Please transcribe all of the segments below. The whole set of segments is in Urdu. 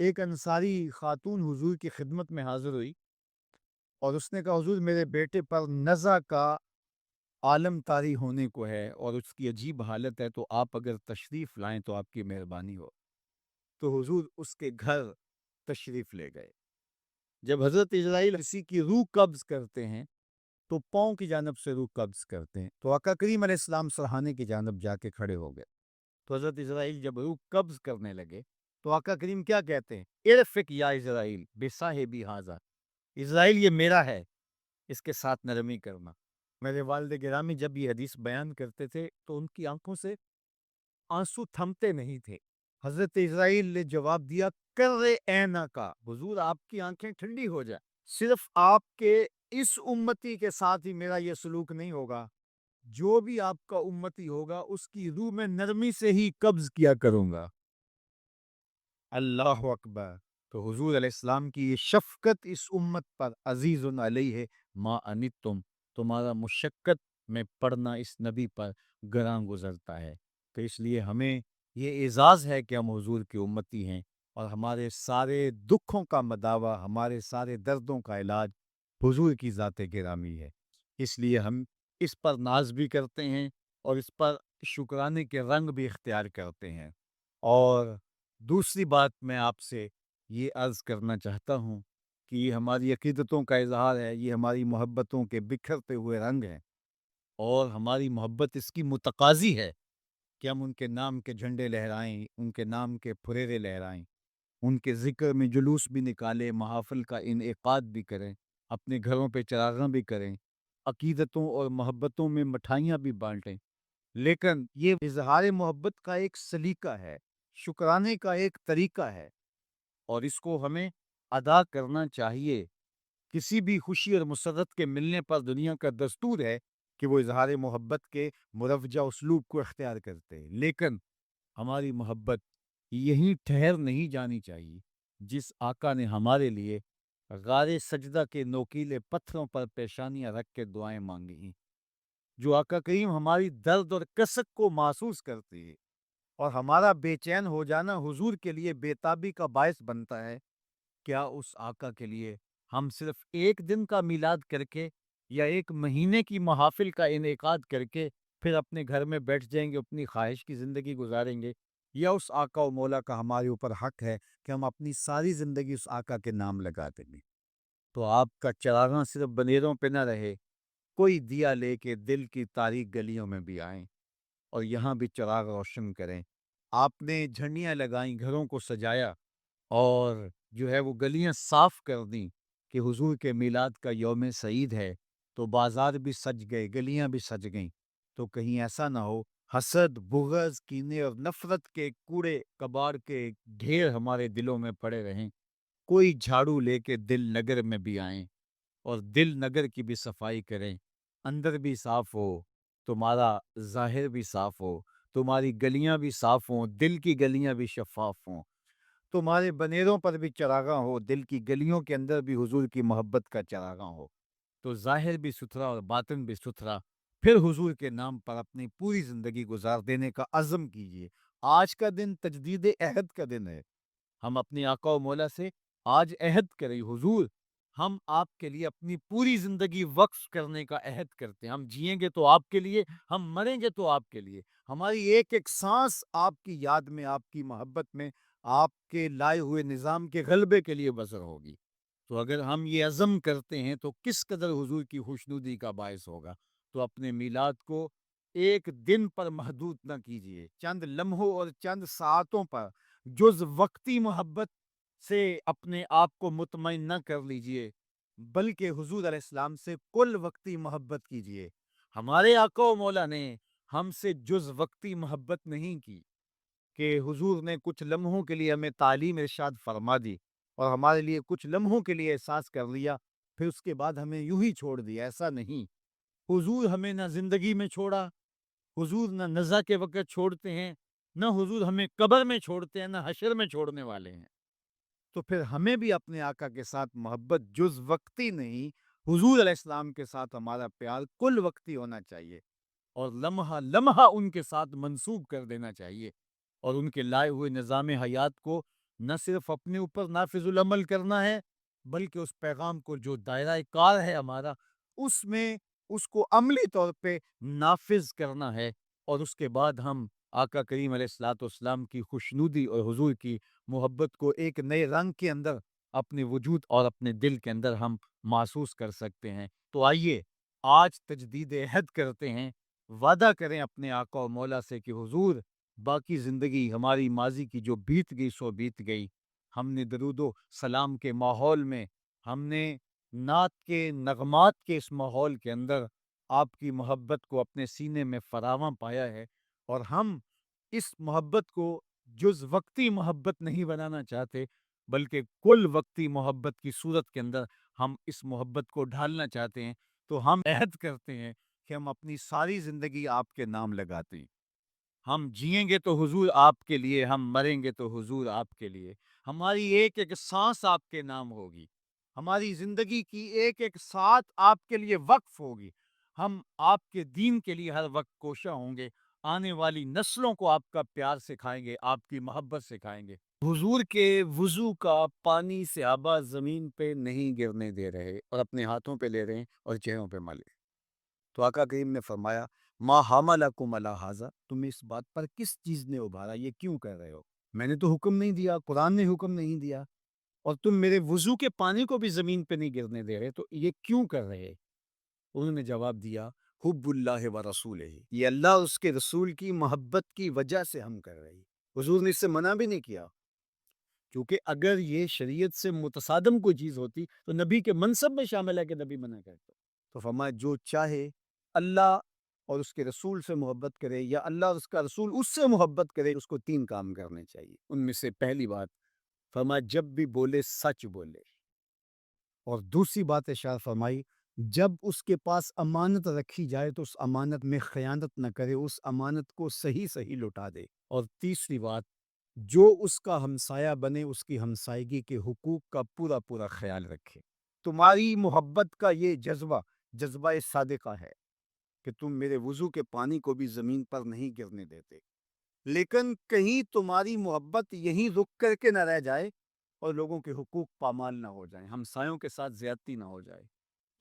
ایک انصاری خاتون حضور کی خدمت میں حاضر ہوئی اور اس نے کہا حضور میرے بیٹے پر نزع کا عالم طاری ہونے کو ہے اور اس کی عجیب حالت ہے، تو آپ اگر تشریف لائیں تو آپ کی مہربانی ہو۔ تو حضور اس کے گھر تشریف لے گئے۔ جب حضرت اسرائیل کسی کی روح قبض کرتے ہیں تو پاؤں کی جانب سے روح قبض کرتے ہیں، تو آقا کریم علیہ السلام سرہانے کی جانب جا کے کھڑے ہو گئے۔ تو حضرت اسرائیل جب روح قبض کرنے لگے تو آقا کریم کیا کہتے ہیں؟ ارفق یا اسرائیل بصاحبی ھذا، اسرائیل یہ میرا ہے، اس کے ساتھ نرمی کرنا۔ میرے والد گرامی جب یہ حدیث بیان کرتے تھے تو ان کی آنکھوں سے آنسو تھمتے نہیں تھے۔ حضرت اسرائیل نے جواب دیا کر اینا کا، حضور آپ کی آنکھیں ٹھنڈی ہو جائیں، صرف آپ کے اس امتی کے ساتھ ہی میرا یہ سلوک نہیں ہوگا، جو بھی آپ کا امتی ہوگا اس کی روح میں نرمی سے ہی قبض کیا کروں گا۔ اللہ اکبر۔ تو حضور علیہ السلام کی یہ شفقت اس امت پر، عزیز علیہ ما انتم، تمہارا مشقت میں پڑھنا اس نبی پر گراں گزرتا ہے۔ تو اس لیے ہمیں یہ اعزاز ہے کہ ہم حضور کی امتی ہیں، اور ہمارے سارے دکھوں کا مداوع، ہمارے سارے دردوں کا علاج حضور کی ذات گرامی ہے۔ اس لیے ہم اس پر ناز بھی کرتے ہیں اور اس پر شکرانے کے رنگ بھی اختیار کرتے ہیں۔ اور دوسری بات میں آپ سے یہ عرض کرنا چاہتا ہوں کہ یہ ہماری عقیدتوں کا اظہار ہے، یہ ہماری محبتوں کے بکھرتے ہوئے رنگ ہیں، اور ہماری محبت اس کی متقاضی ہے کہ ہم ان کے نام کے جھنڈے لہرائیں، ان کے نام کے پھریرے لہرائیں، ان کے ذکر میں جلوس بھی نکالیں، محافل کا انعقاد بھی کریں، اپنے گھروں پہ چراغاں بھی کریں، عقیدتوں اور محبتوں میں مٹھائیاں بھی بانٹیں۔ لیکن یہ اظہار محبت کا ایک سلیقہ ہے، شکرانے کا ایک طریقہ ہے، اور اس کو ہمیں ادا کرنا چاہیے۔ کسی بھی خوشی اور مسرت کے ملنے پر دنیا کا دستور ہے کہ وہ اظہار محبت کے مروجہ اسلوب کو اختیار کرتے ہیں، لیکن ہماری محبت یہیں ٹھہر نہیں جانی چاہیے۔ جس آقا نے ہمارے لیے غار سجدہ کے نوکیلے پتھروں پر پیشانیاں رکھ کے دعائیں مانگی ہیں، جو آقا کریم ہماری درد اور کسک کو محسوس کرتے ہیں، اور ہمارا بے چین ہو جانا حضور کے لیے بےتابی کا باعث بنتا ہے، کیا اس آقا کے لیے ہم صرف ایک دن کا میلاد کر کے یا ایک مہینے کی محافل کا انعقاد کر کے پھر اپنے گھر میں بیٹھ جائیں گے، اپنی خواہش کی زندگی گزاریں گے؟ یا اس آقا و مولا کا ہمارے اوپر حق ہے کہ ہم اپنی ساری زندگی اس آقا کے نام لگا دیں گے؟ تو آپ کا چراغاں صرف بنیروں پہ نہ رہے، کوئی دیا لے کے دل کی تاریک گلیوں میں بھی آئیں اور یہاں بھی چراغ روشن کریں۔ آپ نے جھنڈیاں لگائیں، گھروں کو سجایا، اور جو ہے وہ گلیاں صاف کر دیں کہ حضور کے میلاد کا یوم سعید ہے، تو بازار بھی سج گئے، گلیاں بھی سج گئیں۔ تو کہیں ایسا نہ ہو حسد، بغض، کینے اور نفرت کے کوڑے کباڑ کے ڈھیر ہمارے دلوں میں پڑے رہیں۔ کوئی جھاڑو لے کے دل نگر میں بھی آئیں اور دل نگر کی بھی صفائی کریں، اندر بھی صاف ہو، تمہارا ظاہر بھی صاف ہو، تمہاری گلیاں بھی صاف ہوں، دل کی گلیاں بھی شفاف ہوں، تمہارے بنیروں پر بھی چراغاں ہو، دل کی گلیوں کے اندر بھی حضور کی محبت کا چراغاں ہو، تو ظاہر بھی ستھرا اور باطن بھی ستھرا، پھر حضور کے نام پر اپنی پوری زندگی گزار دینے کا عزم کیجیے۔ آج کا دن تجدید عہد کا دن ہے۔ ہم اپنے آقا و مولا سے آج عہد کریں، حضور ہم آپ کے لیے اپنی پوری زندگی وقف کرنے کا عہد کرتے ہیں۔ ہم جئیں گے تو آپ کے لیے، ہم مریں گے تو آپ کے لیے، ہماری ایک ایک سانس آپ کی یاد میں، آپ کی محبت میں، آپ کے لائے ہوئے نظام کے غلبے کے لیے بسر ہوگی۔ تو اگر ہم یہ عزم کرتے ہیں تو کس قدر حضور کی خوشنودی کا باعث ہوگا۔ تو اپنے میلاد کو ایک دن پر محدود نہ کیجیے، چند لمحوں اور چند ساعتوں پر جز وقتی محبت سے اپنے آپ کو مطمئن نہ کر لیجئے، بلکہ حضور علیہ السلام سے کل وقتی محبت کیجیے۔ ہمارے آقا و مولا نے ہم سے جز وقتی محبت نہیں کی کہ حضور نے کچھ لمحوں کے لیے ہمیں تعلیم ارشاد فرما دی اور ہمارے لیے کچھ لمحوں کے لیے احساس کر لیا، پھر اس کے بعد ہمیں یوں ہی چھوڑ دیا۔ ایسا نہیں، حضور ہمیں نہ زندگی میں چھوڑا، حضور نہ نزا کے وقت چھوڑتے ہیں، نہ حضور ہمیں قبر میں چھوڑتے ہیں، نہ حشر میں چھوڑنے والے ہیں۔ تو پھر ہمیں بھی اپنے آقا کے ساتھ محبت جز وقتی نہیں، حضور علیہ السلام کے ساتھ ہمارا پیار کل وقتی ہونا چاہیے، اور لمحہ لمحہ ان کے ساتھ منسوب کر دینا چاہیے، اور ان کے لائے ہوئے نظام حیات کو نہ صرف اپنے اوپر نافذ العمل کرنا ہے، بلکہ اس پیغام کو جو دائرہ کار ہے ہمارا، اس میں اس کو عملی طور پہ نافذ کرنا ہے، اور اس کے بعد ہم آقا کریم علیہ الصلوۃ والسلام کی خوشنودی اور حضور کی محبت کو ایک نئے رنگ کے اندر اپنے وجود اور اپنے دل کے اندر ہم محسوس کر سکتے ہیں۔ تو آئیے آج تجدید عہد کرتے ہیں، وعدہ کریں اپنے آقا و مولا سے کہ حضور، باقی زندگی ہماری ماضی کی جو بیت گئی سو بیت گئی، ہم نے درود و سلام کے ماحول میں، ہم نے نعت کے نغمات کے اس ماحول کے اندر آپ کی محبت کو اپنے سینے میں فراواں پایا ہے، اور ہم اس محبت کو جز وقتی محبت نہیں بنانا چاہتے، بلکہ کل وقتی محبت کی صورت کے اندر ہم اس محبت کو ڈھالنا چاہتے ہیں۔ تو ہم عہد کرتے ہیں کہ ہم اپنی ساری زندگی آپ کے نام لگاتے ہیں۔ ہم جئیں گے تو حضور آپ کے لیے، ہم مریں گے تو حضور آپ کے لیے، ہماری ایک ایک سانس آپ کے نام ہوگی، ہماری زندگی کی ایک ایک ساتھ آپ کے لیے وقف ہوگی، ہم آپ کے دین کے لیے ہر وقت کوشاں ہوں گے، آنے والی نسلوں کو آپ کا پیار سکھائیں گے، آپ کی محبت سکھائیں گے۔ حضور کے وضو کا پانی سے آبا زمین پہ نہیں گرنے دے رہے، اور اپنے ہاتھوں پہ لے رہے ہیں اور چہروں پہ ملے۔ تو آقا کریم نے فرمایا، ما حملکم علی ھذا، تمہیں اس بات پر کس چیز نے ابھارا، یہ کیوں کر رہے ہو؟ میں نے تو حکم نہیں دیا، قرآن نے حکم نہیں دیا، اور تم میرے وضو کے پانی کو بھی زمین پہ نہیں گرنے دے رہے، تو یہ کیوں کر رہے؟ انہوں نے جواب دیا، حب اللہ و رسولہ، یہ اللہ اور اس کے رسول کی محبت کی وجہ سے ہم کر رہے ہیں۔ حضور نے اس سے منع بھی نہیں کیا، کیونکہ اگر یہ شریعت سے متصادم کوئی چیز ہوتی تو نبی کے منصب میں شامل ہے کہ نبی منع کرتا۔ تو فرمایا جو چاہے اللہ اور اس کے رسول سے محبت کرے، یا اللہ اور اس کا رسول اس سے محبت کرے، اس کو تین کام کرنے چاہیے۔ ان میں سے پہلی بات فرمایا، جب بھی بولے سچ بولے، اور دوسری بات ارشاد فرمائی، جب اس کے پاس امانت رکھی جائے تو اس امانت میں خیانت نہ کرے، اس امانت کو صحیح صحیح لوٹا دے، اور تیسری بات، جو اس کا ہمسایہ بنے اس کی ہمسائیگی کے حقوق کا پورا پورا خیال رکھے۔ تمہاری محبت کا یہ جذبہ، جذبہ صادقہ ہے کہ تم میرے وضو کے پانی کو بھی زمین پر نہیں گرنے دیتے، لیکن کہیں تمہاری محبت یہیں رک کر کے نہ رہ جائے اور لوگوں کے حقوق پامال نہ ہو جائیں، ہمسایوں کے ساتھ زیادتی نہ ہو جائے۔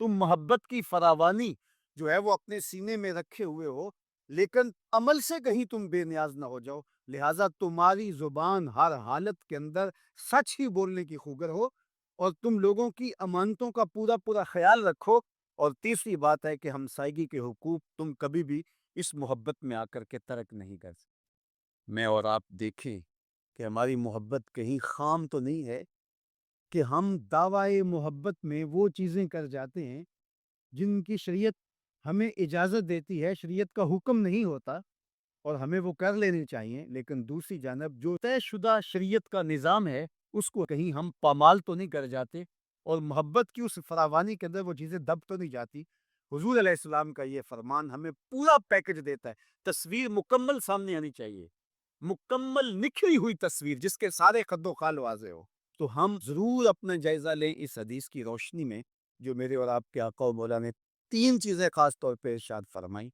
تم محبت کی فراوانی جو ہے وہ اپنے سینے میں رکھے ہوئے ہو، لیکن عمل سے کہیں تم بے نیاز نہ ہو جاؤ، لہٰذا تمہاری زبان ہر حالت کے اندر سچ ہی بولنے کی خوگر ہو، اور تم لوگوں کی امانتوں کا پورا پورا خیال رکھو، اور تیسری بات ہے کہ ہمسائیگی کے حقوق تم کبھی بھی اس محبت میں آ کر کے ترک نہیں کر سکتے۔ میں اور آپ دیکھیں کہ ہماری محبت کہیں خام تو نہیں ہے کہ ہم دعوی محبت میں وہ چیزیں کر جاتے ہیں جن کی شریعت ہمیں اجازت دیتی ہے، شریعت کا حکم نہیں ہوتا، اور ہمیں وہ کر لینی چاہیے، لیکن دوسری جانب جو طے شدہ شریعت کا نظام ہے اس کو کہیں ہم پامال تو نہیں کر جاتے، اور محبت کی اس فراوانی کے اندر وہ چیزیں دب تو نہیں جاتی۔ حضور علیہ السلام کا یہ فرمان ہمیں پورا پیکج دیتا ہے، تصویر مکمل سامنے آنی چاہیے، مکمل نکھری ہوئی تصویر جس کے سارے خد و خال واضح ہو۔ تو ہم ضرور اپنا جائزہ لیں اس حدیث کی روشنی میں، جو میرے اور آپ کے آقا و مولا نے تین چیزیں خاص طور پہ ارشاد فرمائی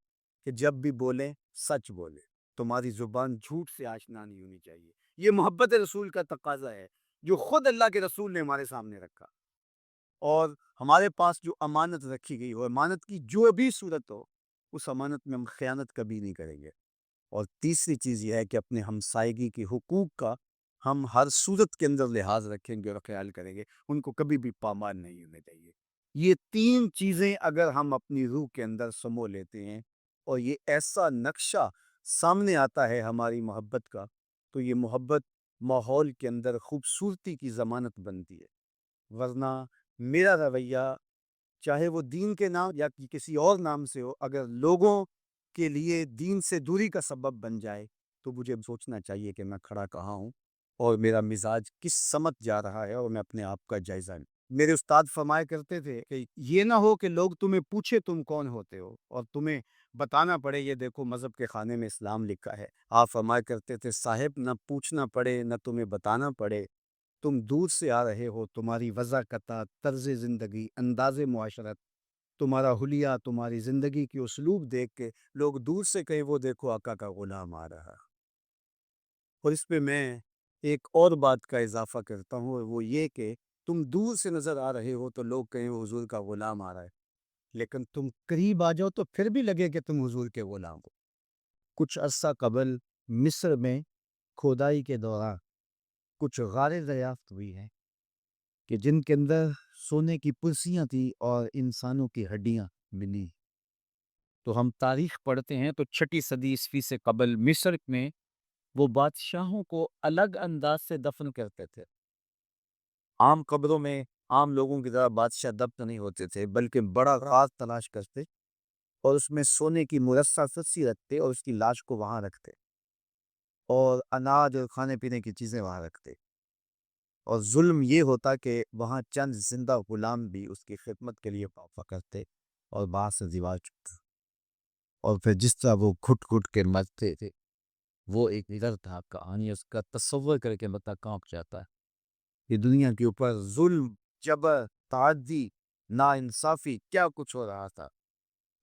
کہ جب بھی بولیں سچ بولے، تمہاری زبان جھوٹ سے آشنا نہیں ہونی چاہیے۔ یہ محبت رسول کا تقاضا ہے جو خود اللہ کے رسول نے ہمارے سامنے رکھا، اور ہمارے پاس جو امانت رکھی گئی ہو، امانت کی جو بھی صورت ہو، اس امانت میں ہم خیانت کبھی نہیں کریں گے۔ اور تیسری چیز یہ ہے کہ اپنے ہمسائیگی کے حقوق کا ہم ہر صورت کے اندر لحاظ رکھیں گے اور خیال کریں گے، ان کو کبھی بھی پامال نہیں ہونے چاہیے۔ یہ تین چیزیں اگر ہم اپنی روح کے اندر سمو لیتے ہیں، اور یہ ایسا نقشہ سامنے آتا ہے ہماری محبت کا، تو یہ محبت ماحول کے اندر خوبصورتی کی ضمانت بنتی ہے۔ ورنہ میرا رویہ، چاہے وہ دین کے نام یا کسی اور نام سے ہو، اگر لوگوں کے لیے دین سے دوری کا سبب بن جائے تو مجھے سوچنا چاہیے کہ میں کھڑا کہاں ہوں اور میرا مزاج کس سمت جا رہا ہے، اور میں اپنے آپ کا جائزہ لوں۔ میرے استاد فرمایا کرتے تھے کہ یہ نہ ہو کہ لوگ تمہیں پوچھے تم کون ہوتے ہو اور تمہیں بتانا پڑے یہ دیکھو مذہب کے خانے میں اسلام لکھا ہے۔ آپ فرمایا کرتے تھے صاحب، نہ پوچھنا پڑے نہ تمہیں بتانا پڑے، تم دور سے آ رہے ہو، تمہاری وضاقت، طرز زندگی، انداز معاشرت، تمہارا حلیہ، تمہاری زندگی کی اسلوب دیکھ کے لوگ دور سے کہیں وہ دیکھو آقا کا غلام آ رہا۔ اور اس پہ میں ایک اور بات کا اضافہ کرتا ہوں، اور وہ یہ کہ تم دور سے نظر آ رہے ہو تو لوگ کہیں وہ حضور کا غلام آ رہا ہے، لیکن تم قریب آ جاؤ تو پھر بھی لگے کہ تم حضور کے غلام ہو۔ کچھ عرصہ قبل مصر میں کھودائی کے دوران کچھ غاریں دریافت ہوئی ہیں کہ جن کے اندر سونے کی پرسیاں تھیں اور انسانوں کی ہڈیاں ملی۔ تو ہم تاریخ پڑھتے ہیں تو 6 صدی سے قبل مصر میں وہ بادشاہوں کو الگ انداز سے دفن کرتے تھے۔ عام قبروں میں عام لوگوں کی طرح بادشاہ دفن نہیں ہوتے تھے، بلکہ بڑا غار تلاش کرتے اور اس میں سونے کی مرصع رسی رکھتے اور اس کی لاش کو وہاں رکھتے، اور اناج اور کھانے پینے کی چیزیں وہاں رکھتے۔ اور ظلم یہ ہوتا کہ وہاں چند زندہ غلام بھی اس کی خدمت کے لیے وقفہ کرتے اور باہر سے دیوار چپتے، اور پھر جس طرح وہ گھٹ گھٹ کے مرتے تھے وہ ایک نظر تھا کہانی، اس کا تصور کر کے بتا کانپ جاتا ہے کہ دنیا کے اوپر ظلم، جبر، تعدی، ناانصافی کیا کچھ ہو رہا تھا،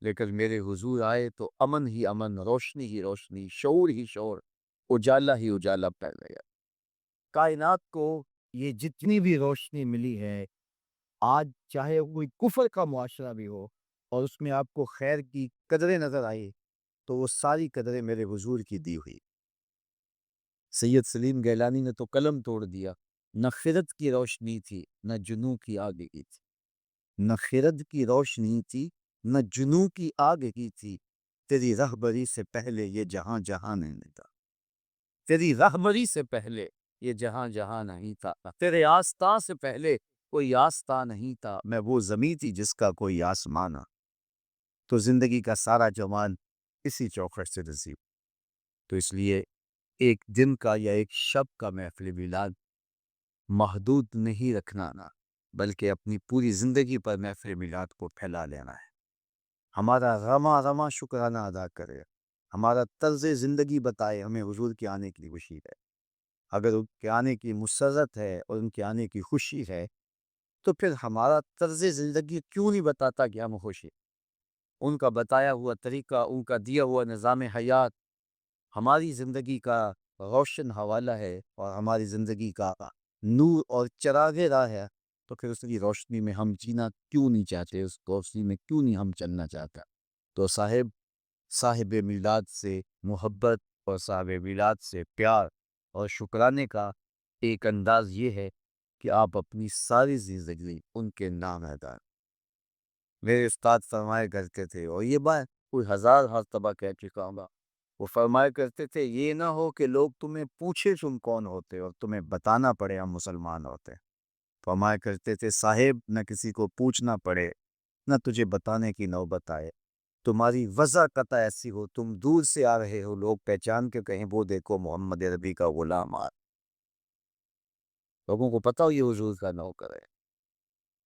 لیکن میرے حضور آئے تو امن ہی امن، روشنی ہی روشنی، شعور ہی شعور، اجالا ہی اجالا پھیل گیا۔ کائنات کو یہ جتنی بھی روشنی ملی ہے آج، چاہے کوئی کفر کا معاشرہ بھی ہو اور اس میں آپ کو خیر کی قدریں نظر آئی، تو وہ ساری قدریں میرے حضور کی دی ہوئی۔ سید سلیم گیلانی نے تو قلم توڑ دیا، نہ خرد کی روشنی تھی نہ جنوں کی آگ کی تھی، نہ خرد کی روشنی تھی نہ جنوں کی آگ کی تھی، تیری رہبری سے پہلے یہ جہاں جہاں نہیں تھا، تیری رہبری سے پہلے یہ جہاں جہاں نہیں تھا، تیرے آستاں سے پہلے کوئی آستاں نہیں تھا، میں وہ زمیں تھی جس کا کوئی آسمان نہ۔ تو زندگی کا سارا جمال اسی چوکھٹ سے نصیب۔ تو اس لیے ایک دن کا یا ایک شب کا محفل میلاد محدود نہیں رکھنا نا، بلکہ اپنی پوری زندگی پر محفل میلاد کو پھیلا لینا ہے۔ ہمارا رواں رواں شکرانہ ادا کرے، ہمارا طرز زندگی بتائے ہمیں حضور کے آنے کی خوشی ہے۔ اگر ان کے آنے کی مسرت ہے اور ان کے آنے کی خوشی ہے تو پھر ہمارا طرز زندگی کیوں نہیں بتاتا کہ ہم خوش ہیں؟ ان کا بتایا ہوا طریقہ، ان کا دیا ہوا نظام حیات ہماری زندگی کا روشن حوالہ ہے اور ہماری زندگی کا نور اور چراغ راہ ہے، تو پھر اس کی روشنی میں ہم جینا کیوں نہیں چاہتے، اس روشنی میں کیوں نہیں ہم چلنا چاہتا؟ تو صاحب میلاد سے محبت اور صاحب میلاد سے پیار اور شکرانے کا ایک انداز یہ ہے کہ آپ اپنی ساری زندگی ان کے نام ادا۔ میرے استاد فرمایا کرتے تھے، اور یہ بات کوئی ہزار مرتبہ کہہ چکا ہوں، وہ فرمایا کرتے تھے یہ نہ ہو کہ لوگ تمہیں پوچھے تم کون ہوتے اور تمہیں بتانا پڑے ہم مسلمان ہوتے۔ فرمایا کرتے تھے صاحب، نہ کسی کو پوچھنا پڑے نہ تجھے بتانے کی نوبت آئے، تمہاری وضع قطع ایسی ہو تم دور سے آ رہے ہو، لوگ پہچان کے کہیں وہ دیکھو محمد عربی کا غلام آ، لوگوں کو پتا ہو یہ حضور کا نوکر ہے،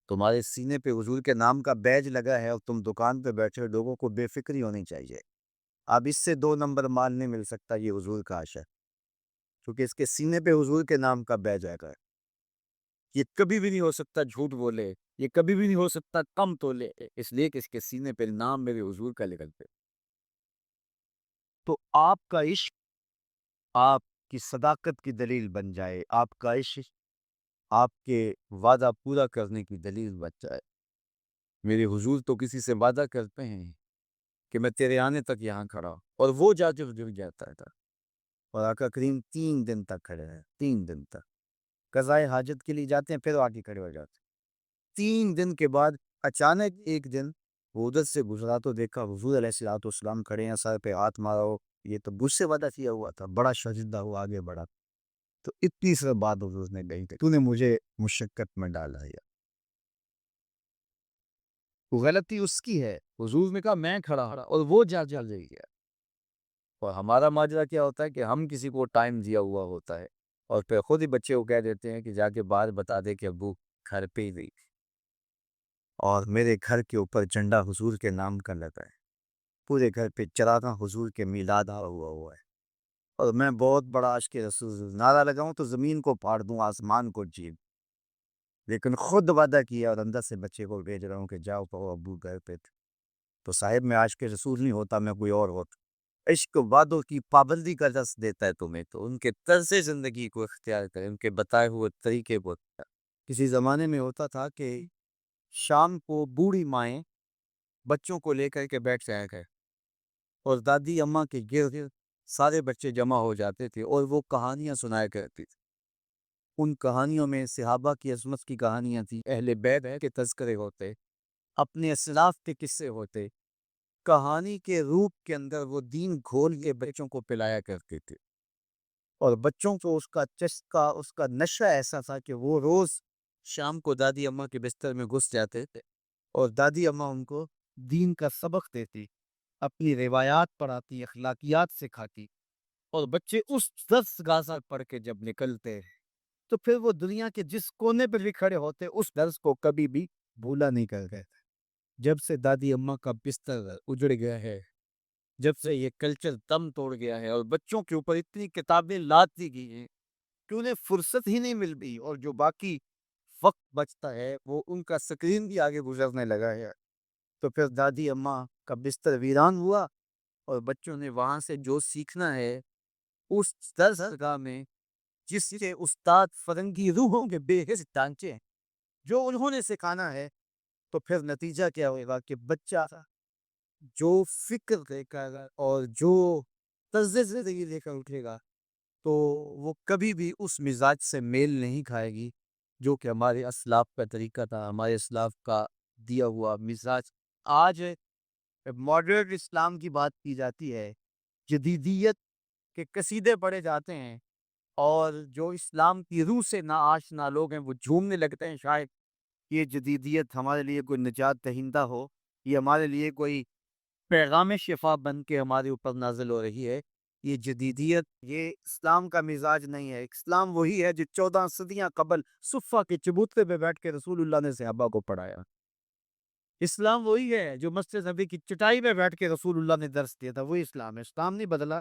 تمہارے سینے پہ حضور کے نام کا بیج لگا ہے اور تم دکان پہ بیٹھے ہو، لوگوں کو بے فکری ہونی چاہیے۔ اب اس سے 2 نمبر مال نہیں مل سکتا، یہ حضور کا عشق ہے، کیونکہ اس کے سینے پہ حضور کے نام کا بیج آئے گا۔ یہ کبھی بھی نہیں ہو سکتا جھوٹ بولے، یہ کبھی بھی نہیں ہو سکتا کم تولے، اس لیے کہ اس کے سینے پہ نام میرے حضور کا لکھ پہ۔ تو آپ کا عشق آپ کی صداقت کی دلیل بن جائے، آپ کا عشق آپ کے وعدہ پورا کرنے کی دلیل بن جائے۔ میرے حضور تو کسی سے وعدہ کرتے ہیں کہ میں تیرے آنے تک یہاں کھڑا ہوں، اور وہ جا کے جھک جاتا تھا، اور آقا کریم 3 دن تک کھڑے ہیں، 3 دن تک قضائے حاجت کے لیے جاتے ہیں پھر آ کے کھڑے ہو جاتے ہیں۔ 3 دن کے بعد اچانک ایک دن وہ ادھر سے گزرا تو دیکھا حضور علیہ الصلوۃ والسلام کھڑے ہیں، سر پہ ہاتھ مارا ہو، یہ تو مجھ سے وعدہ کیا ہوا تھا، بڑا شرمندہ ہوا، آگے بڑھا تو اتنی سر بات حضور نے کہی کہ تو نے مجھے مشقت میں ڈالا ہے، وہ غلطی اس کی ہے، حضور نے کہا میں کھڑا اور وہ جا گیا۔ اور ہمارا ماجرا کیا ہوتا ہے کہ ہم کسی کو ٹائم دیا ہوا ہوتا ہے اور پھر خود ہی بچے کو کہہ دیتے ہیں کہ جا کے بعد بتا دے کہ ابو گھر پہ ہی نہیں، اور میرے گھر کے اوپر جھنڈا حضور کے نام کا لگا ہے، پورے گھر پہ چراغاں حضور کے میلاد ہوا ہے، اور میں بہت بڑا عاشق رسول، نعرہ لگاؤں تو زمین کو پھاڑ دوں، آسمان کو چیر، لیکن خود وعدہ کیا اور اندر سے بچے کو بھیج رہا ہوں کہ جاؤ کہو ابو گھر پہ تھے۔ تو صاحب میں عاشق رسول نہیں ہوتا، میں کوئی اور ہوتا، عشق وعدوں کی پابندی کا درس دیتا ہے تمہیں، تو ان کے طرز زندگی کو اختیار کریں، ان کے بتائے ہوئے طریقے کو اختیار کریں۔ کسی زمانے میں ہوتا تھا کہ شام کو بوڑھی مائیں بچوں کو لے کر کے بیٹھ جایا کریں اور دادی اماں کے گرد سارے بچے جمع ہو جاتے تھے اور وہ کہانیاں سنایا کرتی تھی۔ ان کہانیوں میں صحابہ کی عظمت کی کہانیاں تھیں، اہل بیت کے تذکرے ہوتے، اپنے اسلاف کے قصے ہوتے، کہانی کے روپ کے اندر وہ دین گھول کے بچوں کو پلایا کرتے تھے، اور بچوں کو اس کا چسکا، اس کا نشہ ایسا تھا کہ وہ روز شام کو دادی اماں کے بستر میں گھس جاتے تھے اور دادی اماں ان کو دین کا سبق دیتی، اپنی روایات پڑھاتی، اخلاقیات سکھاتی، اور بچے اس درس گاہ پڑھ کے جب نکلتے تو پھر وہ دنیا کے جس کونے پہ بھی کھڑے ہوتے اس درس کو کبھی بھی بھولا نہیں کر گئے تھے۔ جب سے دادی اماں کا بستر اجڑ گیا ہے، جب سے یہ کلچر دم توڑ گیا ہے اور بچوں کے اوپر اتنی کتابیں لاد دی گئی ہیں کہ انہیں فرصت ہی نہیں مل رہی، اور جو باقی وقت بچتا ہے وہ ان کا سکرین بھی آگے گزرنے لگا ہے، تو پھر دادی اماں کا بستر ویران ہوا اور بچوں نے وہاں سے جو سیکھنا ہے اس درس گاہ میں، جس سے استاد فرنگی روحوں کے بے حس ڈانچے ہیں، جو انہوں نے سکھانا ہے، تو پھر نتیجہ کیا ہوگا کہ بچہ جو فکر لے کر اور جو طرز زندگی لے کر اٹھے گا تو وہ کبھی بھی اس مزاج سے میل نہیں کھائے گی جو کہ ہمارے اسلاف کا طریقہ تھا، ہمارے اسلاف کا دیا ہوا مزاج۔ آج ماڈرن اسلام کی بات کی جاتی ہے، جدیدیت کے قصیدے پڑھے جاتے ہیں، اور جو اسلام کی روح سے نا آشنا لوگ ہیں وہ جھومنے لگتے ہیں، شاید یہ جدیدیت ہمارے لیے کوئی نجات دہندہ ہو، یہ ہمارے لیے کوئی پیغام شفا بن کے ہمارے اوپر نازل ہو رہی ہے۔ یہ جدیدیت، یہ اسلام کا مزاج نہیں ہے۔ اسلام وہی ہے جو 14 صدیاں قبل صفہ کے چبوترے پہ بیٹھ کے رسول اللہ نے صحابہ کو پڑھایا۔ اسلام وہی ہے جو مسجد نبی کی چٹائی پہ بیٹھ کے رسول اللہ نے درس دیا تھا، وہی اسلام ہے۔ اسلام نہیں بدلا،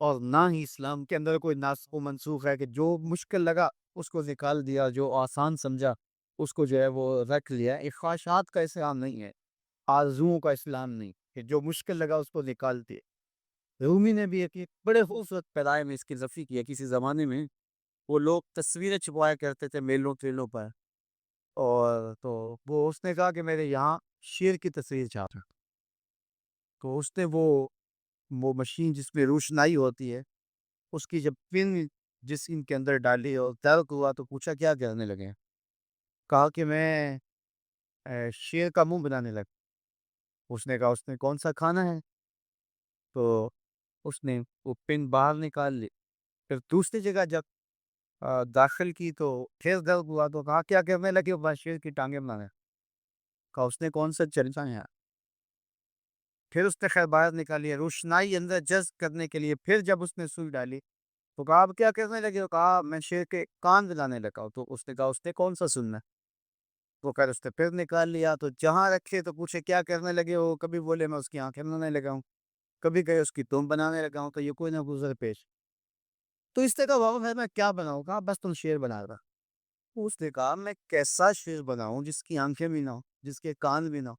اور نہ ہی اسلام کے اندر کوئی ناسخ و منسوخ ہے کہ جو مشکل لگا اس کو نکال دیا، جو آسان سمجھا اس کو جو ہے وہ رکھ لیا۔ ایک خواہشات کا اسلام نہیں ہے، آرزوؤں کا اسلام نہیں کہ جو مشکل لگا اس کو نکال دے۔ رومی نے بھی ایک بڑے خوبصورت پیرائے میں اس کی نفی کیا۔ کسی زمانے میں وہ لوگ تصویریں چھپوایا کرتے تھے میلوں ٹریلوں پر، اور تو وہ اس نے کہا کہ میرے یہاں شیر کی تصویر چھاپ ہے، تو اس نے وہ مشین جس میں روشنائی ہوتی ہے اس کی جب پن جسم کے اندر ڈالی اور درد ہوا تو پوچھا کیا کرنے لگے؟ کہا کہ میں شیر کا منہ بنانے لگا۔ اس نے کہا اس نے کون سا کھانا ہے؟ تو اس نے وہ پن باہر نکال لی۔ پھر دوسری جگہ جب داخل کی تو پھر درد ہوا تو کہا کیا کرنے لگے؟ بس شیر کی ٹانگیں بنانے۔ کہا اس نے کون سا چلتا ہے؟ پھر اس نے خیر باہر نکالی، روشنائی اندر جذب کرنے کے لیے پھر جب اس نے سوئی ڈالی تو کہا اب کیا کرنے لگے؟ کہا میں شیر کے کان دلانے لگا ہوں۔ تو اس نے کہا اس نے کون سا سننا ہے؟ وہ خیر اس نے پھر نکال لیا، تو جہاں رکھے تو پوچھے کیا کرنے لگے ہو؟ کبھی بولے میں اس کی آنکھیں بنانے لگا ہوں، کبھی کہے اس کی تم بنانے لگا ہوں، تو یہ کوئی نہ گزر پیش۔ تو اس نے کہا بابا پھر میں کیا بناؤں؟ کہا بس تم شیر بنا رہا۔ اس نے کہا میں کیسا شیر بناؤں جس کی آنکھیں بھی نہ ہو، جس کے کان بھی نہ ہو،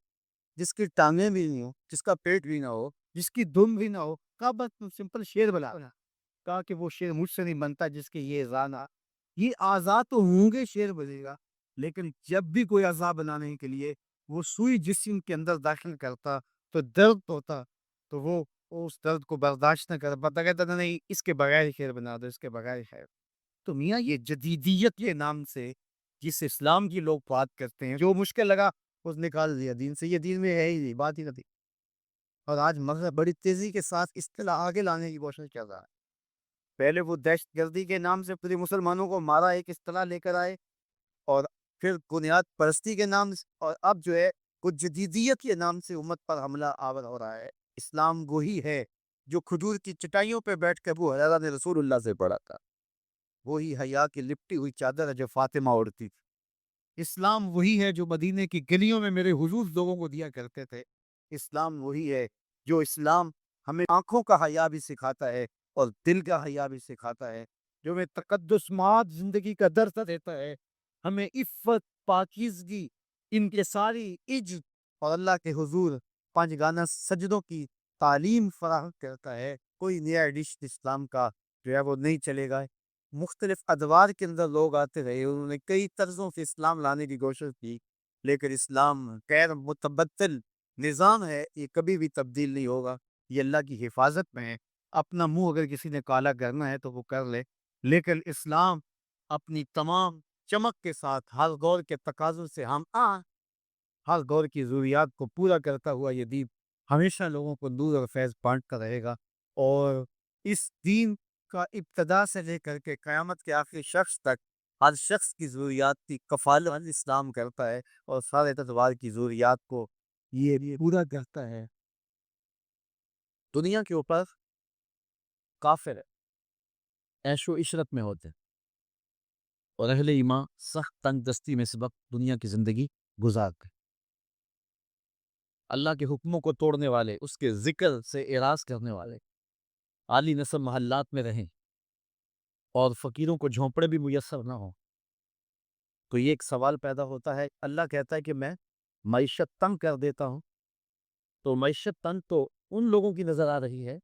جس کی ٹانگیں بھی نہیں ہو، جس کا پیٹ بھی نہ ہو، جس کی دم بھی نہ ہو؟ کہا بس تم سمپل شیر بنا۔ کہا کہ وہ شیر مجھ سے نہیں بنتا جس کے یہ اعضاء نہ، یہ اعضاء تو ہوں گے شیر بنے گا، لیکن جب بھی کوئی اعضاء بنانے کے لیے وہ سوئی جسم کے اندر داخل کرتا تو درد ہوتا، تو وہ اس درد کو برداشت نہ کر پاتا، کہتا تھا نہیں اس کے بغیر ہی شیر بنا دو، اس کے بغیر ہی خیر۔ تو میاں یہ جدیدیت کے نام سے جس اسلام کی لوگ بات کرتے ہیں، جو مشکل لگا اس نکال دیا دین سے، یہ دین میں ہے ہی نہیں، بات ہی نہیں تھی۔ اور آج مغرب بڑی تیزی کے ساتھ اصطلاح آگے لانے کی کوشش کر رہا ہے۔ پہلے وہ دہشت گردی کے نام سے پوری مسلمانوں کو مارا، ایک اصطلاح لے کر آئے، اور پھر بنیاد پرستی کے نام سے، اور اب جو ہے وہ جدیدیت کے نام سے امت پر حملہ آور ہو رہا ہے۔ اسلام وہی ہے جو کھجور کی چٹائیوں پہ بیٹھ کر ابو ہریرہ نے رسول اللہ سے پڑھا تھا، وہی حیا کی لپٹی ہوئی چادر ہے جو فاطمہ اوڑھتی تھی۔ اسلام وہی ہے جو مدینے کی گلیوں میں میرے حضور لوگوں کو دیا کرتے تھے۔ اسلام وہی ہے جو اسلام ہمیں آنکھوں کا حیا بھی سکھاتا ہے اور دل کا حیا بھی سکھاتا ہے، جو ہمیں تقدس مات زندگی کا درس دیتا ہے، ہمیں عفت، پاکیزگی، انکساری، عجز اور اللہ کے حضور پانچ گانا سجدوں کی تعلیم فراہم کرتا ہے، کوئی نیا ایڈیشن اسلام کا جو ہے وہ نہیں چلے گا۔ مختلف ادوار کے اندر لوگ آتے رہے، انہوں نے کئی طرزوں سے اسلام لانے کی کوشش کی، لیکن اسلام غیر متبدل نظام ہے، یہ کبھی بھی تبدیل نہیں ہوگا، یہ اللہ کی حفاظت میں ہے۔ اپنا منہ اگر کسی نے کالا کرنا ہے تو وہ کر لے، لیکن اسلام اپنی تمام چمک کے ساتھ ہر دور کے تقاضوں سے ہم ہر دور کی ضروریات کو پورا کرتا ہوا یہ دین ہمیشہ لوگوں کو نور اور فیض بانٹتا رہے گا، اور اس دین کا ابتدا سے لے کر کے قیامت کے آخری شخص تک ہر شخص کی ضروریات کی کفالت اسلام کرتا ہے، اور سارے اتوار کی ضروریات کو یہ پورا کرتا ہے۔ دنیا کے اوپر کافر عیش و عشرت میں ہوتے ہیں، اور اہل ایمان سخت تنگ دستی میں سبق دنیا کی زندگی گزارتے ہیں۔ اللہ کے حکموں کو توڑنے والے، اس کے ذکر سے اعراض کرنے والے عالی نسب محلات میں رہیں اور فقیروں کو جھونپڑے بھی میسر نہ ہوں، تو یہ ایک سوال پیدا ہوتا ہے۔ اللہ کہتا ہے کہ میں معیشت تنگ کر دیتا ہوں، تو معیشت تنگ تو ان لوگوں کی نظر آ رہی ہے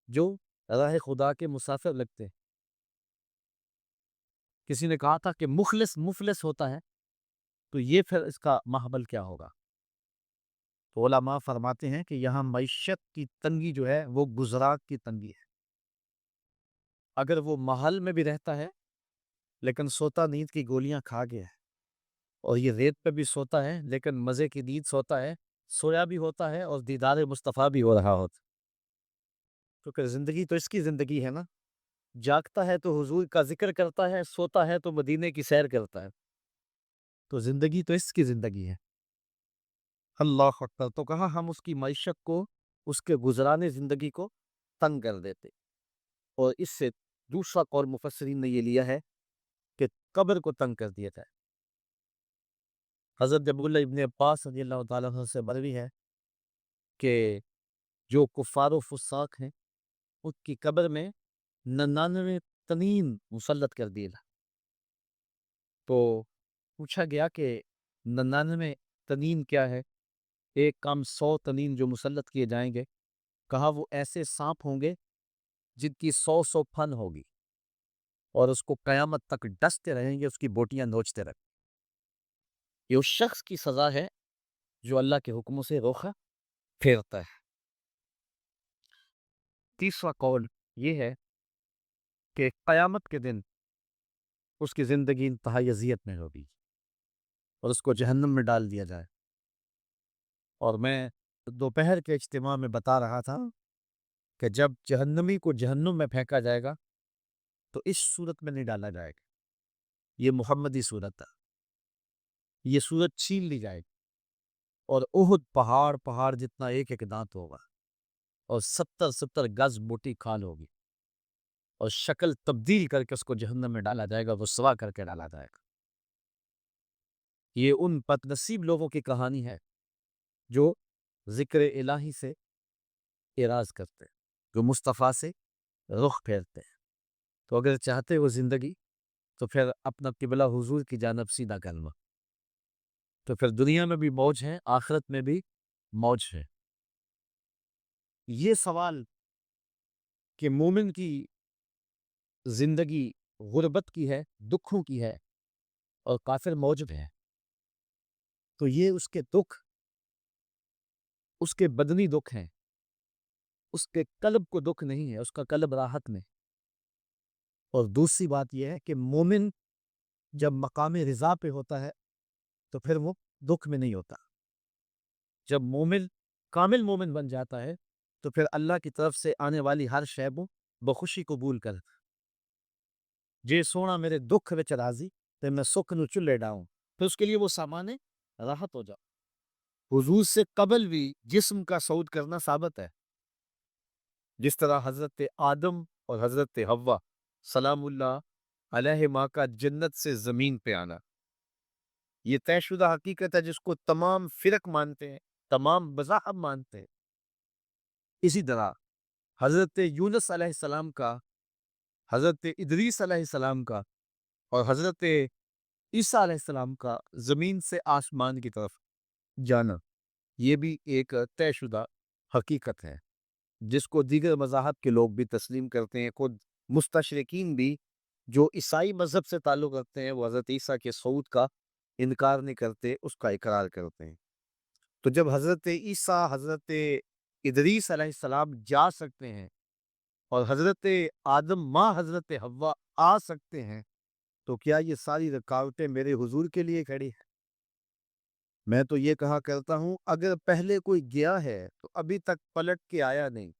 جو راہ خدا کے مسافر لگتے ہیں۔ کسی نے کہا تھا کہ مفلس ہوتا ہے، تو یہ پھر اس کا ماحول کیا ہوگا؟ تو علماء فرماتے ہیں کہ یہاں معیشت کی تنگی جو ہے وہ گزراق کی تنگی ہے۔ اگر وہ محل میں بھی رہتا ہے لیکن سوتا نیند کی گولیاں کھا گیا ہے، اور یہ ریت پہ بھی سوتا ہے لیکن مزے کی نیند سوتا ہے، سویا بھی ہوتا ہے اور دیدار مصطفیٰ بھی ہو رہا ہوتا، کیونکہ زندگی تو اس کی زندگی ہے نا۔ جاگتا ہے تو حضور کا ذکر کرتا ہے، سوتا ہے تو مدینے کی سیر کرتا ہے، تو زندگی تو اس کی زندگی ہے۔ اللہ اکبر! تو کہا ہم اس کی معیشت کو، اس کے گزرانے زندگی کو تنگ کر دیتے، اور اس سے دوسرا قول مفسرین نے یہ لیا ہے کہ قبر کو تنگ کر دیا جائے۔ حضرت عبداللہ ابن عباس رضی اللہ تعالیٰ عنہ سے مروی ہے کہ جو کفار و فساق ہیں ان کی قبر میں 99 تنین مسلط کر دیے گئے۔ تو پوچھا گیا کہ 99 تنین کیا ہے؟ ایک کام 100 تنین جو مسلط کیے جائیں گے، کہا وہ ایسے سانپ ہوں گے جن کی 100 پھن ہوگی، اور اس کو قیامت تک ڈستے رہیں گے، اس کی بوٹیاں نوچتے رہیں۔ یہ اس شخص کی سزا ہے جو اللہ کے حکموں سے روخا پھیرتا ہے۔ تیسرا قول یہ ہے کہ قیامت کے دن اس کی زندگی انتہائی اذیت میں ہوگی اور اس کو جہنم میں ڈال دیا جائے۔ اور میں دوپہر کے اجتماع میں بتا رہا تھا کہ جب جہنمی کو جہنم میں پھینکا جائے گا تو اس صورت میں نہیں ڈالا جائے گا، یہ محمدی صورت ہے، یہ صورت چھین لی جائے گی، اور احد پہاڑ جتنا ایک ایک دانت ہوگا، اور 70 گز موٹی کھال ہوگی، اور شکل تبدیل کر کے اس کو جہنم میں ڈالا جائے گا، رسوا کر کے ڈالا جائے گا۔ یہ ان بد نصیب لوگوں کی کہانی ہے جو ذکر الہی سے اعراض کرتے ہیں، جو مصطفیٰ سے رخ پھیرتے ہیں۔ تو اگر چاہتے ہو زندگی تو پھر اپنا قبلہ حضور کی جانب سیدھا کر لو، تو پھر دنیا میں بھی موج ہے، آخرت میں بھی موج ہے۔ یہ سوال کہ مومن کی زندگی غربت کی ہے، دکھوں کی ہے، اور کافر موج میں ہے، تو یہ اس کے دکھ، اس کے بدنی دکھ ہیں، اس کے قلب کو دکھ نہیں ہے، اس کا قلب راحت میں۔ اور دوسری بات یہ ہے کہ مومن جب مقام رضا پہ ہوتا ہے تو پھر وہ دکھ میں نہیں ہوتا۔ جب مومن کامل مومن بن جاتا ہے تو پھر اللہ کی طرف سے آنے والی ہر شے کو بخوشی قبول کر، جے سونا میرے دکھ وچ راضی تے میں سکھ نو چلے ڈاؤں، پھر اس کے لیے وہ سامان راحت ہو جاؤ۔ حضور سے قبل بھی جسم کا صعود کرنا ثابت ہے، جس طرح حضرت آدم اور حضرت حوا سلام اللہ علیہما کا جنت سے زمین پہ آنا، یہ طے شدہ حقیقت ہے جس کو تمام فرق مانتے ہیں، تمام مذاہب مانتے ہیں۔ اسی طرح حضرت یونس علیہ السلام کا، حضرت ادریس علیہ السلام کا، اور حضرت عیسیٰ علیہ السلام کا زمین سے آسمان کی طرف جانا، یہ بھی ایک طے شدہ حقیقت ہے۔ جس کو دیگر مذاہب کے لوگ بھی تسلیم کرتے ہیں، خود مستشرقین بھی جو عیسائی مذہب سے تعلق رکھتے ہیں وہ حضرت عیسیٰ کے صعود کا انکار نہیں کرتے، اس کا اقرار کرتے ہیں۔ تو جب حضرت عیسیٰ، حضرت ادریس علیہ السلام جا سکتے ہیں اور حضرت آدم ماں حضرت حوا آ سکتے ہیں، تو کیا یہ ساری رکاوٹیں میرے حضور کے لیے کھڑی ہیں؟ میں تو یہ کہا کرتا ہوں اگر پہلے کوئی گیا ہے تو ابھی تک پلٹ کے آیا نہیں،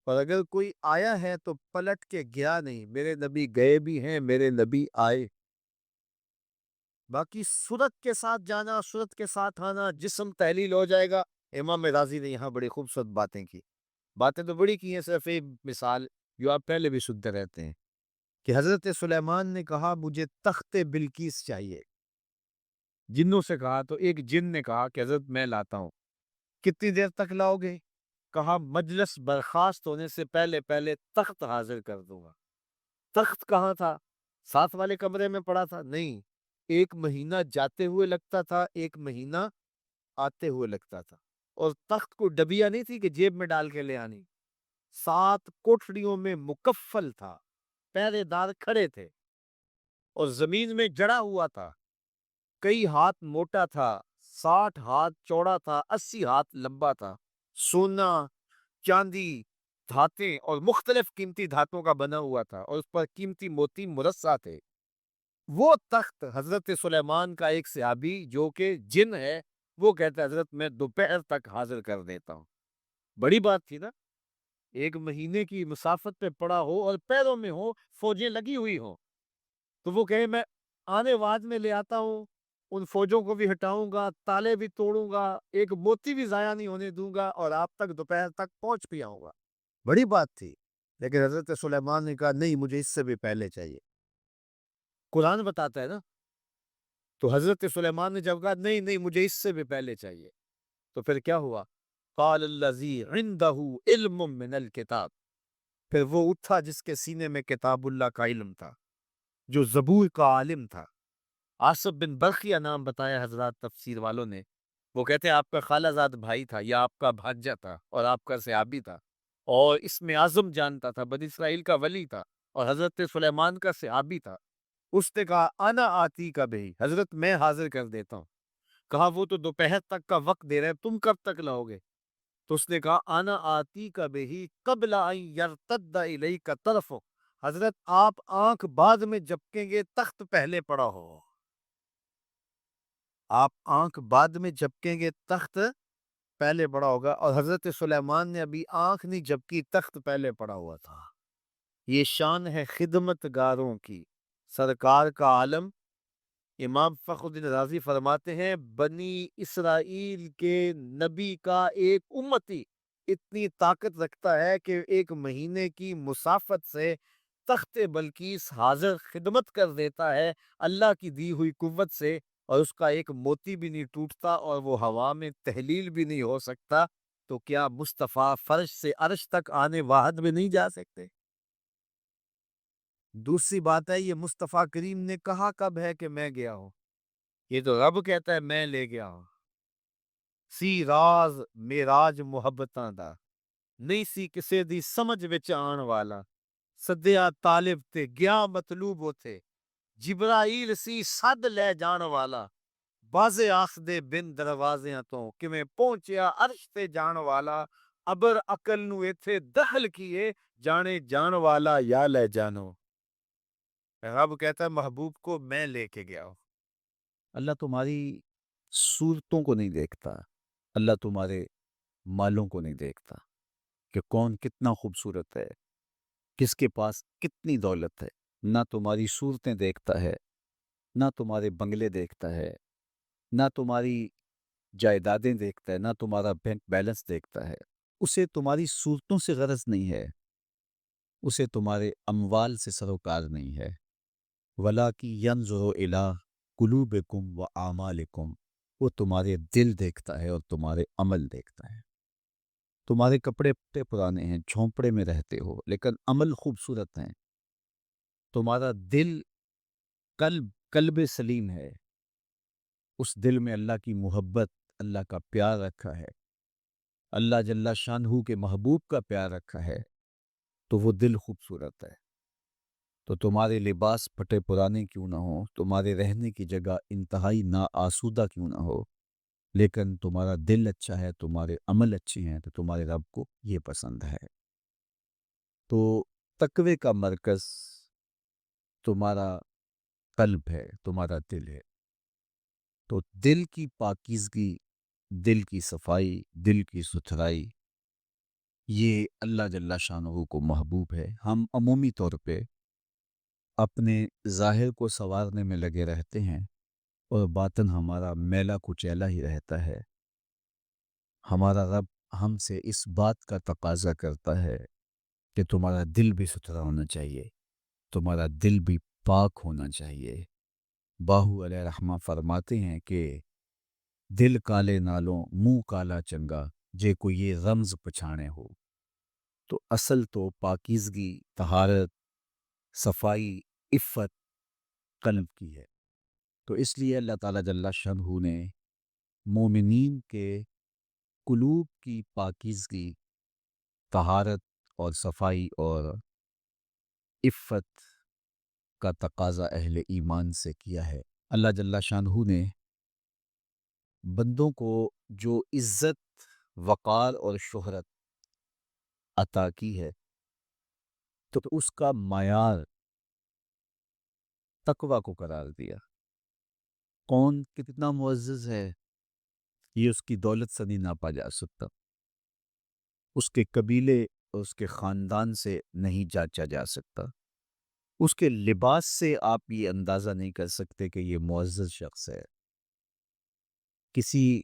اور اگر کوئی آیا ہے تو پلٹ کے گیا نہیں۔ میرے نبی گئے بھی ہیں، میرے نبی آئے۔ باقی صورت کے ساتھ جانا، صورت کے ساتھ آنا، جسم تحلیل ہو جائے گا۔ امام رازی نے یہاں بڑی خوبصورت باتیں کی، باتیں تو بڑی کی ہیں، صرف ایک مثال جو آپ پہلے بھی سنتے رہتے ہیں کہ حضرت سلیمان نے کہا مجھے تخت بلقیس چاہیے۔ جنوں سے کہا تو ایک جن نے کہا کہ حضرت میں لاتا ہوں۔ کتنی دیر تک لاؤ گے؟ کہا مجلس برخاست ہونے سے پہلے پہلے تخت حاضر کر دوں گا۔ تخت کہاں تھا؟ ساتھ والے کمرے میں پڑا تھا؟ نہیں، ایک مہینہ جاتے ہوئے لگتا تھا، ایک مہینہ آتے ہوئے لگتا تھا۔ اور تخت کو ڈبیا نہیں تھی کہ جیب میں ڈال کے لے آنی، 7 کوٹھڑیوں میں مکفل تھا، پہرے دار کھڑے تھے اور زمین میں جڑا ہوا تھا، کئی ہاتھ موٹا تھا، 60 ہاتھ چوڑا تھا، 80 ہاتھ لمبا تھا، سونا، چاندی، دھاتیں اور مختلف قیمتی دھاتوں کا بنا ہوا تھا، اور اس پر قیمتی موتی مرصع تھے۔ وہ تخت حضرت سلیمان کا ایک صحابی جو کہ جن ہے، وہ کہتا ہے حضرت میں دوپہر تک حاضر کر دیتا ہوں۔ بڑی بات تھی نا، ایک مہینے کی مسافت پہ پڑا ہو اور پیروں میں ہو، فوجیں لگی ہوئی ہوں، تو وہ کہے میں آنے بعد میں لے آتا ہوں، ان فوجوں کو بھی ہٹاؤں گا، تالے بھی توڑوں گا، ایک موتی بھی ضائع نہیں ہونے دوں گا، اور آپ تک دوپہر تک پہنچ بھی آؤں گا۔ بڑی بات تھی، لیکن حضرت سلیمان نے کہا نہیں، مجھے اس سے بھی پہلے چاہیے۔ قرآن بتاتا ہے نا، تو حضرت سلیمان نے جب کہا نہیں نہیں مجھے اس سے بھی پہلے چاہیے، تو پھر کیا ہوا؟ قال الذی عندہ علم من الکتاب، پھر وہ اٹھا جس کے سینے میں کتاب اللہ کا علم تھا، جو زبور کا عالم تھا۔ آصف بن برقیہ نام بتایا حضرات تفسیر والوں نے، وہ کہتے ہیں آپ کا خالہ زاد بھائی تھا یا آپ کا بھانجا تھا اور آپ کا صحابی تھا، اور اس میں اعظم جانتا تھا، بنی اسرائیل کا ولی تھا اور حضرت سلیمان کا صحابی تھا۔ اس نے کہا انا آتی کا بھی، حضرت میں حاضر کر دیتا ہوں۔ کہا وہ تو دوپہر تک کا وقت دے رہے، تم کب تک لاؤ گے؟ تو اس نے کہا انا آتی کا بھی قبل ان یرتد الیک طرفک، حضرت آپ آنکھ بعد میں جھپکیں گے، تخت پہلے پڑا ہو۔ آپ آنکھ بعد میں جھپکیں گے، تخت پہلے پڑا ہوگا، اور حضرت سلیمان نے ابھی آنکھ نہیں جھپکی، تخت پہلے پڑا ہوا تھا۔ یہ شان ہے خدمت گاروں کی۔ سرکار کا عالم امام فخر الدین رازی فرماتے ہیں بنی اسرائیل کے نبی کا ایک امتی اتنی طاقت رکھتا ہے کہ ایک مہینے کی مسافت سے تخت بلقیس حاضر خدمت کر دیتا ہے اللہ کی دی ہوئی قوت سے، اور اس کا ایک موتی بھی نہیں ٹوٹتا اور وہ ہوا میں تحلیل بھی نہیں ہو سکتا۔ تو کیا مصطفیٰ فرش سے عرش تک آنے واحد میں نہیں جا سکتے؟ دوسری بات ہے یہ مصطفیٰ کریم نے کہا کب ہے کہ میں گیا ہوں؟ یہ تو رب کہتا ہے میں لے گیا ہوں۔ سی راز میراج محبتاں دا نہیں سی کسے دی سمجھ وچ آن والا، سدیا طالب تے گیا مطلوب ہوتے، جبرائیل سی سد لے جان والا، بازے آخ دے بن دروازیاں تو کہ میں پہنچیا عرش تے جان والا، ابر عقل نو ایتھے دخل کیے، جانے جان والا یا لے جانو۔ رب کہتا ہے محبوب کو میں لے کے گیا ہوں۔ اللہ تمہاری صورتوں کو نہیں دیکھتا، اللہ تمہارے مالوں کو نہیں دیکھتا کہ کون کتنا خوبصورت ہے، کس کے پاس کتنی دولت ہے۔ نہ تمہاری صورتیں دیکھتا ہے، نہ تمہارے بنگلے دیکھتا ہے، نہ تمہاری جائیدادیں دیکھتا ہے، نہ تمہارا بینک بیلنس دیکھتا ہے۔ اسے تمہاری صورتوں سے غرض نہیں ہے، اسے تمہارے اموال سے سروکار نہیں ہے۔ وَلَٰكِن يَنظُرُ إِلَىٰ قُلُوبِكُمْ وَأَعْمَالِكُمْ، وہ تمہارے دل دیکھتا ہے اور تمہارے عمل دیکھتا ہے۔ تمہارے کپڑے پرانے ہیں، جھونپڑے میں رہتے ہو، لیکن عمل خوبصورت ہیں۔ تمہارا دل قلب سلیم ہے، اس دل میں اللہ کی محبت، اللہ کا پیار رکھا ہے۔ اللہ جل شانہ کے محبوب کا پیار رکھا ہے تو وہ دل خوبصورت ہے. تو تمہارے لباس پھٹے پرانے کیوں نہ ہوں، تمہارے رہنے کی جگہ انتہائی نا آسودہ کیوں نہ ہو، لیکن تمہارا دل اچھا ہے، تمہارے عمل اچھے ہیں، تو تمہارے رب کو یہ پسند ہے. تو تقوی کا مرکز تمہارا قلب ہے، تمہارا دل ہے. تو دل کی پاکیزگی، دل کی صفائی، دل کی ستھرائی، یہ اللہ جل شانہ کو محبوب ہے. ہم عمومی طور پہ اپنے ظاہر کو سنوارنے میں لگے رہتے ہیں اور باطن ہمارا میلا کچیلا ہی رہتا ہے. ہمارا رب ہم سے اس بات کا تقاضا کرتا ہے کہ تمہارا دل بھی ستھرا ہونا چاہیے، تمہارا دل بھی پاک ہونا چاہیے. باہو علیہ رحمہ فرماتے ہیں کہ دل کالے نالوں منہ کالا چنگا، جے کو یہ رمز پچھانے ہو. تو اصل تو پاکیزگی، طہارت، صفائی، عفت قلب کی ہے. تو اس لیے اللہ تعالیٰ جل شانہ نے مومنین کے قلوب کی پاکیزگی، طہارت اور صفائی اور عفت کا تقاضا اہل ایمان سے کیا ہے. اللہ جل شانہ نے بندوں کو جو عزت، وقار اور شہرت عطا کی ہے، تو اس کا معیار تقوی کو قرار دیا. کون کتنا معزز ہے یہ اس کی دولت سے نہیں ناپا جا سکتا، اس کے قبیلے اور اس کے خاندان سے نہیں جانچا جا سکتا، اس کے لباس سے آپ یہ اندازہ نہیں کر سکتے کہ یہ معزز شخص ہے. کسی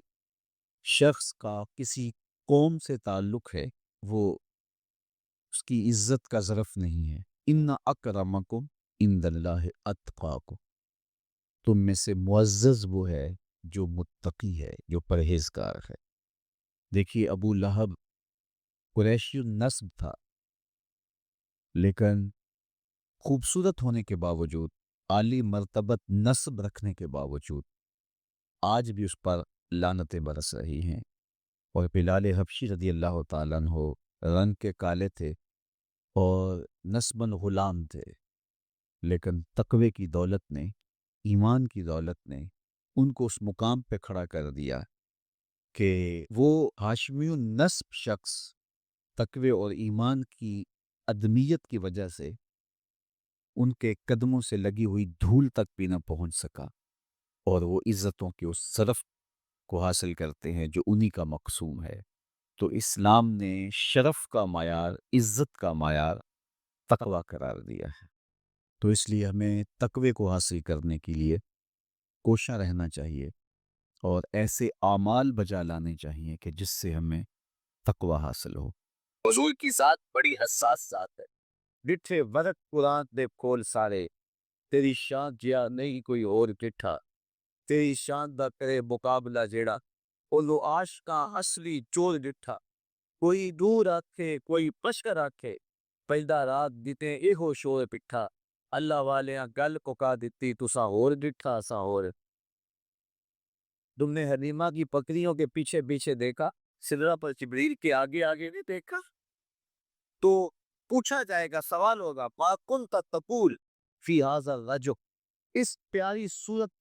شخص کا کسی قوم سے تعلق ہے، وہ اس کی عزت کا ظرف نہیں ہے. ان اکرمکم عند اللہ اتقاکم، تم میں سے معزز وہ ہے جو متقی ہے، جو پرہیزگار ہے. دیکھیے ابو لہب قریشی النسب تھا، لیکن خوبصورت ہونے کے باوجود، عالی مرتبت نسب رکھنے کے باوجود آج بھی اس پر لعنتیں برس رہی ہیں. اور بلال حبشی رضی اللہ تعالیٰ عنہ رنگ کے کالے تھے اور نسباً غلام تھے، لیکن تقوی کی دولت نے، ایمان کی دولت نے ان کو اس مقام پہ کھڑا کر دیا کہ وہ ہاشمی النسب شخص تقوی اور ایمان کی عدمیت کی وجہ سے ان کے قدموں سے لگی ہوئی دھول تک بھی نہ پہنچ سکا، اور وہ عزتوں کے اس شرف کو حاصل کرتے ہیں جو انہی کا مقسوم ہے. تو اسلام نے شرف کا معیار، عزت کا معیار تقوی قرار دیا ہے. تو اس لیے ہمیں تقوی کو حاصل کرنے کے لیے کوشاں رہنا چاہیے اور ایسے اعمال بجا لانے چاہیے کہ جس سے ہمیں تقوی حاصل ہو. حضور کی ذات بڑی حساس ذات ہے. ڈٹھے ورق قرآن دے کول سارے، تیری شان جیا نہیں کوئی اور ڈٹھا، تیری شان دا کرے مقابلہ جیڑا، اولو عاشقاں اصلی چور ڈٹھا. کوئی دور آکھے کوئی پشکر آکھے، پہلا رات دیتے ایہو شور پٹھا. اللہ والیاں گل کوکا دیتی تساں ہور ڈٹھا اساں ہور. تم نے حلیمہ کی بکریوں کے پیچھے پیچھے دیکھا، سدرہ پر جبریل کے آگے آگے نہیں دیکھا. تو پوچھا جائے گا، سوال ہوگا، ما کنت تقول فی ھذا الرجل، اس پیاری صورت